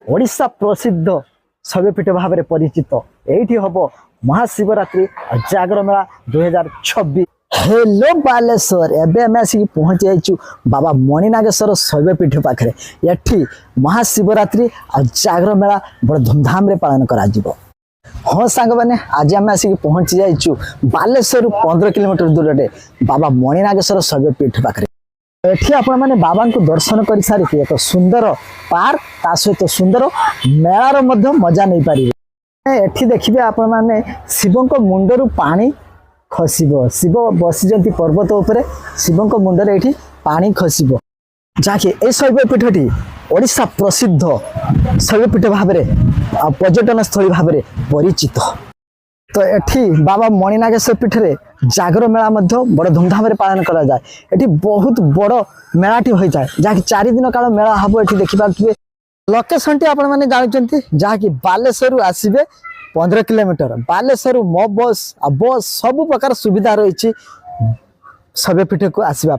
ओडिशा प्रसिद्ध शैवपीठ भाव में परिचित यही हम महाशिवरात्रि और जागर मेला 2026। हेलो बालेश्वर एबे आम आसिक पहुँच जाइचु बाबा मणिनागेश्वर शैवपीठ पाखे एठी महाशिवरात्रि और जागर मेला बड़ धूमधाम रे पालन करा जिवो। हाँ सांग मैंने आज आम आसिक पहुँची जाइचु बालेश्वर 15 किलोमीटर दूर बाबा मणिनागेश्वर शैवपीठ पाखे। एठी आपण माने बाबा को दर्शन कर सारी एक सुंदर पार्क ता सहित सुंदर मेलार मध्य मजा नहीं पारे। एठी देखिए आपण माने शिव मुंडरू पानी खसब शिव बसी पर्वत उपरे शिव मुंडर ये पानी खसब जहाँकि ए शैवपीठटी ओडिशा प्रसिद्ध शैवपीठ भाव में पर्यटन स्थली भाव में परिचित। तो एठी बाबा मणिनागेश्वर पीठ रे जागर मेला मध्य बड़ धूमधाम रे पालन करा जाए। एठी बहुत बड़ मेलाटी हो जाए जहाँकि 4 दिन काल मेला हम एठी देखि पाबे। लोकेशन टी आपण माने जानचंती जहाँकि बालेश्वर आसीबे 15 किलोमीटर बालेश्वर मो बस सब प्रकार सुविधा रही शैवपीठ को आसवा।